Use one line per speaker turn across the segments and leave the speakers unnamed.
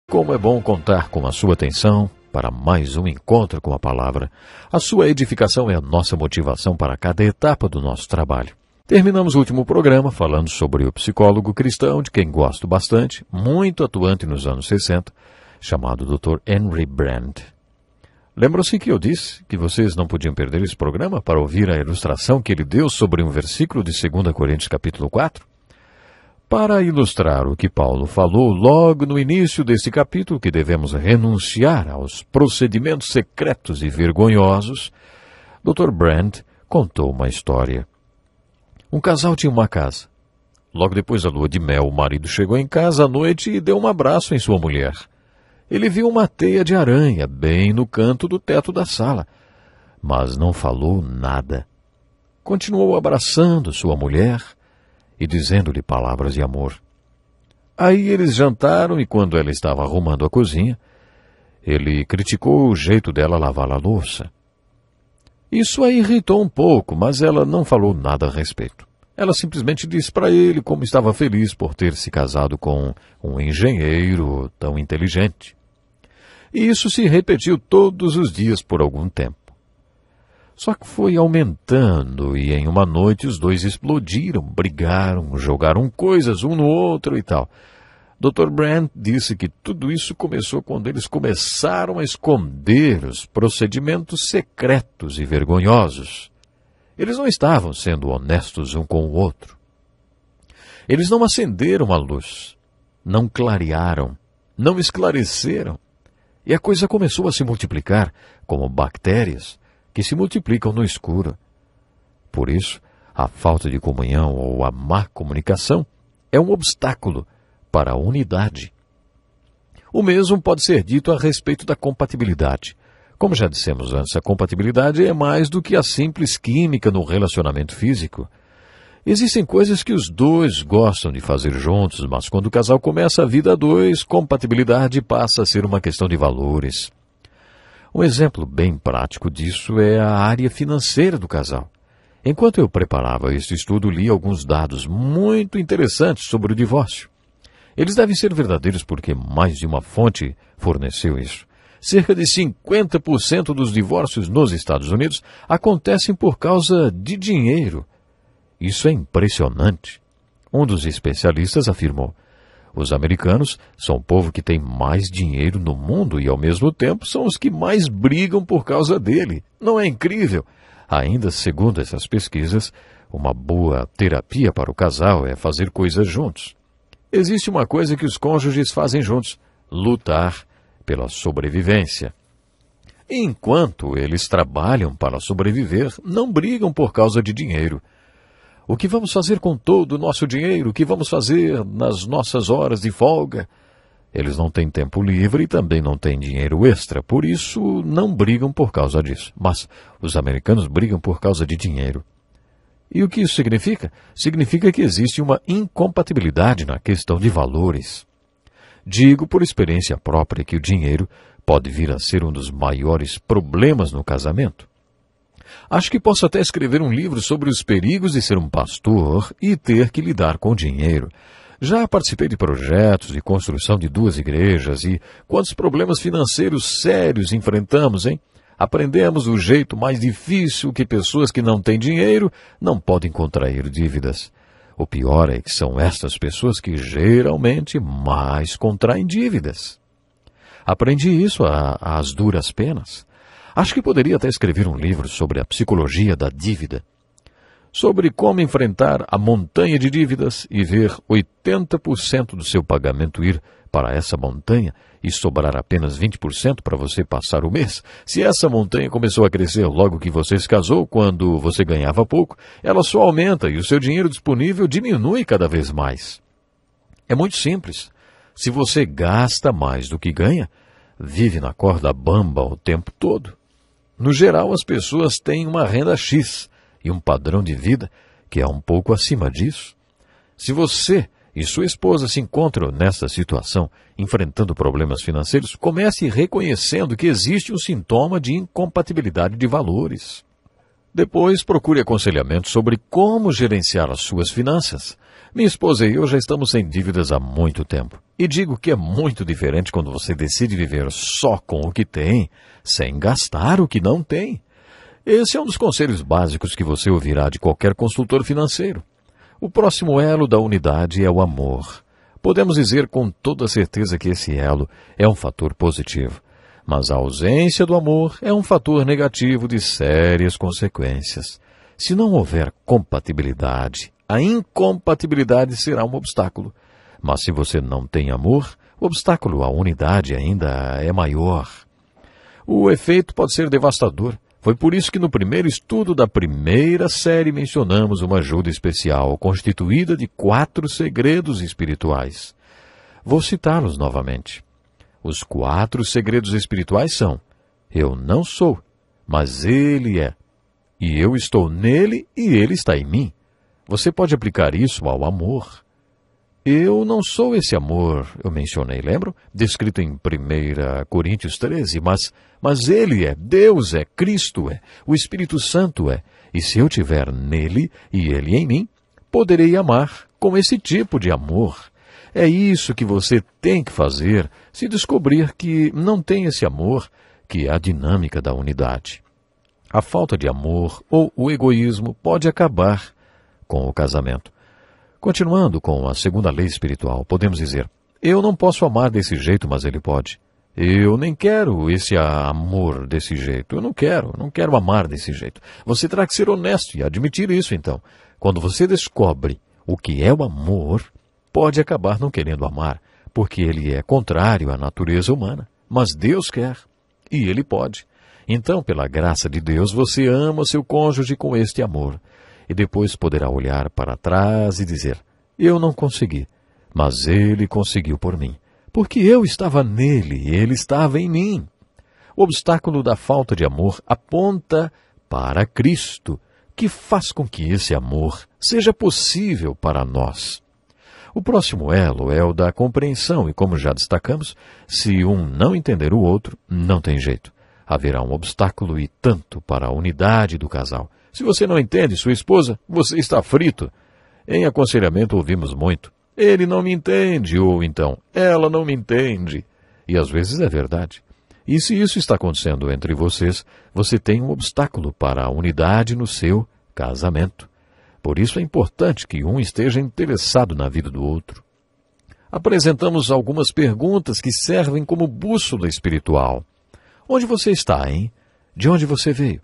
Como é bom contar com a sua atenção para mais um encontro com a palavra. A sua edificação é a nossa motivação para cada etapa do nosso trabalho. Terminamos o último programa falando sobre o psicólogo cristão, de quem gosto bastante, muito atuante nos anos 60, chamado Dr. Henry Brand. Lembram-se que eu disse que vocês não podiam perder esse programa para ouvir a ilustração que ele deu sobre um versículo de 2 Coríntios capítulo 4? Para ilustrar o que Paulo falou logo no início desse capítulo, que devemos renunciar aos procedimentos secretos e vergonhosos, Dr. Brand contou uma história. Um casal tinha uma casa. Logo depois da lua de mel, o marido chegou em casa à noite e deu um abraço em sua mulher. Ele viu uma teia de aranha bem no canto do teto da sala, mas não falou nada. Continuou abraçando sua mulher e dizendo-lhe palavras de amor. Aí eles jantaram e quando ela estava arrumando a cozinha, ele criticou o jeito dela lavar a louça. Isso a irritou um pouco, mas ela não falou nada a respeito. Ela simplesmente disse para ele como estava feliz por ter se casado com um engenheiro tão inteligente. E isso se repetiu todos os dias por algum tempo. Só que foi aumentando e em uma noite os dois explodiram, brigaram, jogaram coisas um no outro e tal. Dr. Brand disse que tudo isso começou quando eles começaram a esconder os procedimentos secretos e vergonhosos. Eles não estavam sendo honestos um com o outro. Eles não acenderam a luz, não clarearam, não esclareceram. E a coisa começou a se multiplicar como bactérias que se multiplicam no escuro. Por isso, a falta de comunhão ou a má comunicação é um obstáculo para a unidade. O mesmo pode ser dito a respeito da compatibilidade. Como já dissemos antes, a compatibilidade é mais do que a simples química no relacionamento físico. Existem coisas que os dois gostam de fazer juntos, mas quando o casal começa a vida a dois, compatibilidade passa a ser uma questão de valores. Um exemplo bem prático disso é a área financeira do casal. Enquanto eu preparava este estudo, li alguns dados muito interessantes sobre o divórcio. Eles devem ser verdadeiros porque mais de uma fonte forneceu isso. Cerca de 50% dos divórcios nos Estados Unidos acontecem por causa de dinheiro. Isso é impressionante. Um dos especialistas afirmou: os americanos são o povo que tem mais dinheiro no mundo e, ao mesmo tempo, são os que mais brigam por causa dele. Não é incrível? Ainda segundo essas pesquisas, uma boa terapia para o casal é fazer coisas juntos. Existe uma coisa que os cônjuges fazem juntos: lutar pela sobrevivência. Enquanto eles trabalham para sobreviver, não brigam por causa de dinheiro. O que vamos fazer com todo o nosso dinheiro? O que vamos fazer nas nossas horas de folga? Eles não têm tempo livre e também não têm dinheiro extra, por isso não brigam por causa disso. Mas os americanos brigam por causa de dinheiro. E o que isso significa? Significa que existe uma incompatibilidade na questão de valores. Digo por experiência própria que o dinheiro pode vir a ser um dos maiores problemas no casamento. Acho que posso até escrever um livro sobre os perigos de ser um pastor e ter que lidar com dinheiro. Já participei de projetos de construção de 2 igrejas e quantos problemas financeiros sérios enfrentamos, hein? Aprendemos o jeito mais difícil que pessoas que não têm dinheiro não podem contrair dívidas. O pior é que são estas pessoas que geralmente mais contraem dívidas. Aprendi isso às duras penas. Acho que poderia até escrever um livro sobre a psicologia da dívida, sobre como enfrentar a montanha de dívidas e ver 80% do seu pagamento ir para essa montanha e sobrar apenas 20% para você passar o mês. Se essa montanha começou a crescer logo que você se casou, quando você ganhava pouco, ela só aumenta e o seu dinheiro disponível diminui cada vez mais. É muito simples. Se você gasta mais do que ganha, vive na corda bamba o tempo todo. No geral, as pessoas têm uma renda X e um padrão de vida que é um pouco acima disso. Se você e sua esposa se encontram nessa situação, enfrentando problemas financeiros, comece reconhecendo que existe um sintoma de incompatibilidade de valores. Depois, procure aconselhamento sobre como gerenciar as suas finanças. Minha esposa e eu já estamos sem dívidas há muito tempo. E digo que é muito diferente quando você decide viver só com o que tem, sem gastar o que não tem. Esse é um dos conselhos básicos que você ouvirá de qualquer consultor financeiro. O próximo elo da unidade é o amor. Podemos dizer com toda certeza que esse elo é um fator positivo, mas a ausência do amor é um fator negativo de sérias consequências. Se não houver compatibilidade, a incompatibilidade será um obstáculo. Mas se você não tem amor, o obstáculo à unidade ainda é maior. O efeito pode ser devastador. Foi por isso que no primeiro estudo da primeira série mencionamos uma ajuda especial constituída de 4 segredos espirituais. Vou citá-los novamente. Os 4 segredos espirituais são: eu não sou, mas Ele é. E eu estou nele e Ele está em mim. Você pode aplicar isso ao amor. Eu não sou esse amor, eu mencionei, lembram? Descrito em 1 Coríntios 13, mas Ele é, Deus é, Cristo é, o Espírito Santo é. E se eu tiver nele e Ele em mim, poderei amar com esse tipo de amor. É isso que você tem que fazer se descobrir que não tem esse amor, que é a dinâmica da unidade. A falta de amor ou o egoísmo pode acabar com o casamento. Continuando com a segunda lei espiritual, podemos dizer: eu não posso amar desse jeito, mas ele pode. Eu nem quero esse amor desse jeito. Eu não quero amar desse jeito. Você terá que ser honesto e admitir isso, então. Quando você descobre o que é o amor, pode acabar não querendo amar, porque ele é contrário à natureza humana. Mas Deus quer, e Ele pode. Então, pela graça de Deus, você ama seu cônjuge com este amor. E depois poderá olhar para trás e dizer: eu não consegui, mas Ele conseguiu por mim, porque eu estava nele e Ele estava em mim. O obstáculo da falta de amor aponta para Cristo, que faz com que esse amor seja possível para nós. O próximo elo é o da compreensão e, como já destacamos, se um não entender o outro, não tem jeito. Haverá um obstáculo e tanto para a unidade do casal. Se você não entende sua esposa, você está frito. Em aconselhamento ouvimos muito: ele não me entende, ou então, ela não me entende. E às vezes é verdade. E se isso está acontecendo entre vocês, você tem um obstáculo para a unidade no seu casamento. Por isso é importante que um esteja interessado na vida do outro. Apresentamos algumas perguntas que servem como bússola espiritual. Onde você está, hein? De onde você veio?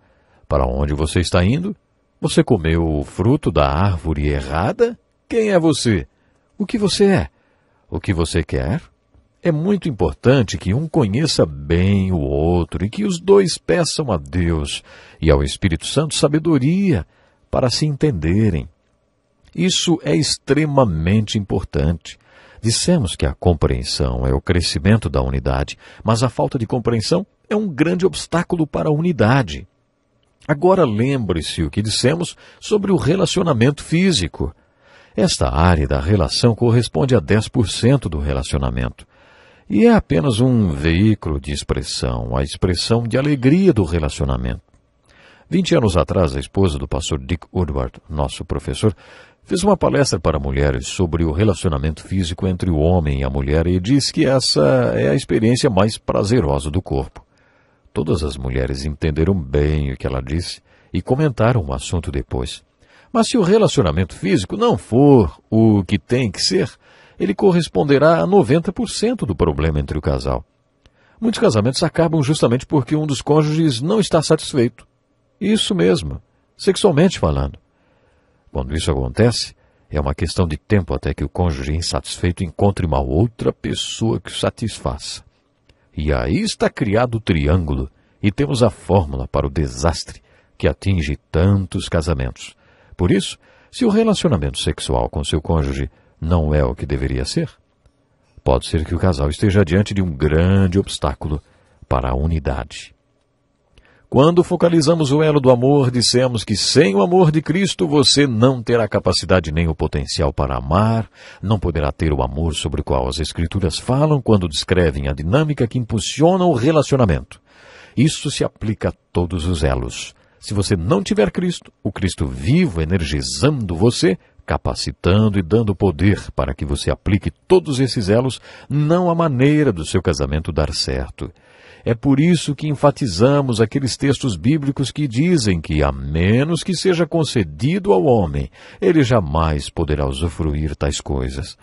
Para onde você está indo? Você comeu o fruto da árvore errada? Quem é você? O que você é? O que você quer? É muito importante que um conheça bem o outro e que os dois peçam a Deus e ao Espírito Santo sabedoria para se entenderem. Isso é extremamente importante. Dissemos que a compreensão é o crescimento da unidade, mas a falta de compreensão é um grande obstáculo para a unidade. Agora lembre-se o que dissemos sobre o relacionamento físico. Esta área da relação corresponde a 10% do relacionamento. E é apenas um veículo de expressão, a expressão de alegria do relacionamento. 20 anos atrás, a esposa do pastor Dick Woodward, nosso professor, fez uma palestra para mulheres sobre o relacionamento físico entre o homem e a mulher e disse que essa é a experiência mais prazerosa do corpo. Todas as mulheres entenderam bem o que ela disse e comentaram o assunto depois. Mas se o relacionamento físico não for o que tem que ser, ele corresponderá a 90% do problema entre o casal. Muitos casamentos acabam justamente porque um dos cônjuges não está satisfeito. Isso mesmo, sexualmente falando. Quando isso acontece, é uma questão de tempo até que o cônjuge insatisfeito encontre uma outra pessoa que o satisfaça. E aí está criado o triângulo, e temos a fórmula para o desastre que atinge tantos casamentos. Por isso, se o relacionamento sexual com seu cônjuge não é o que deveria ser, pode ser que o casal esteja diante de um grande obstáculo para a unidade. Quando focalizamos o elo do amor, dissemos que sem o amor de Cristo você não terá capacidade nem o potencial para amar, não poderá ter o amor sobre o qual as Escrituras falam quando descrevem a dinâmica que impulsiona o relacionamento. Isso se aplica a todos os elos. Se você não tiver Cristo, o Cristo vivo energizando você, capacitando e dando poder para que você aplique todos esses elos, não há maneira do seu casamento dar certo. É por isso que enfatizamos aqueles textos bíblicos que dizem que, a menos que seja concedido ao homem, ele jamais poderá usufruir tais coisas.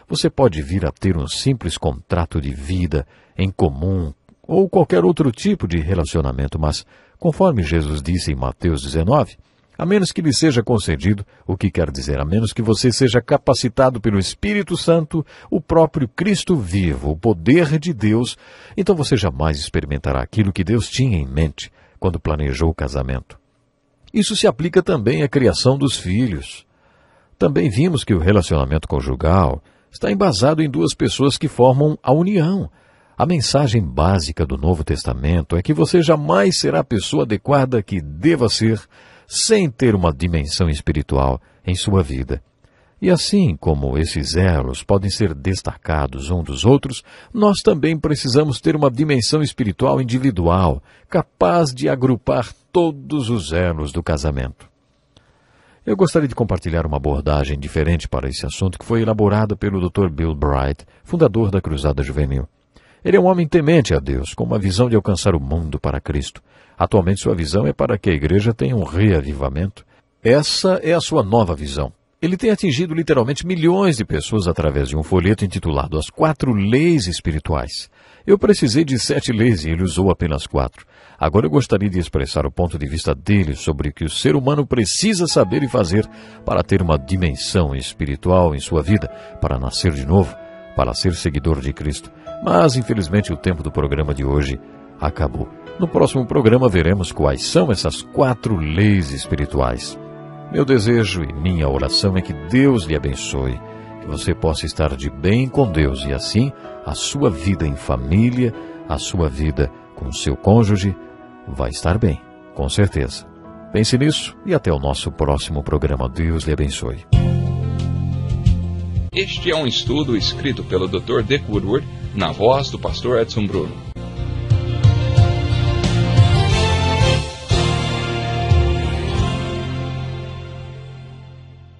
Você pode vir a ter um simples contrato de vida em comum ou qualquer outro tipo de relacionamento, mas, conforme Jesus disse em Mateus 19, a menos que lhe seja concedido, o que quer dizer, a menos que você seja capacitado pelo Espírito Santo, o próprio Cristo vivo, o poder de Deus, então você jamais experimentará aquilo que Deus tinha em mente quando planejou o casamento. Isso se aplica também à criação dos filhos. Também vimos que o relacionamento conjugal está embasado em duas pessoas que formam a união. A mensagem básica do Novo Testamento é que você jamais será a pessoa adequada que deva ser sem ter uma dimensão espiritual em sua vida. E assim como esses elos podem ser destacados um dos outros, nós também precisamos ter uma dimensão espiritual individual, capaz de agrupar todos os elos do casamento. Eu gostaria de compartilhar uma abordagem diferente para esse assunto que foi elaborada pelo Dr. Bill Bright, fundador da Cruzada Juvenil. Ele é um homem temente a Deus, com uma visão de alcançar o mundo para Cristo. Atualmente sua visão é para que a igreja tenha um reavivamento. Essa é a sua nova visão. Ele tem atingido literalmente milhões de pessoas através de um folheto intitulado As 4 Leis Espirituais. Eu precisei de 7 leis e ele usou apenas 4. Agora eu gostaria de expressar o ponto de vista dele sobre o que o ser humano precisa saber e fazer para ter uma dimensão espiritual em sua vida, para nascer de novo, para ser seguidor de Cristo. Mas, infelizmente, o tempo do programa de hoje acabou. No próximo programa veremos quais são essas 4 leis espirituais. Meu desejo e minha oração é que Deus lhe abençoe, que você possa estar de bem com Deus e assim a sua vida em família, a sua vida com seu cônjuge vai estar bem, com certeza. Pense nisso e até o nosso próximo programa. Deus lhe abençoe.
Este é um estudo escrito pelo Dr. Dick Woodward, na voz do pastor Edson Bruno.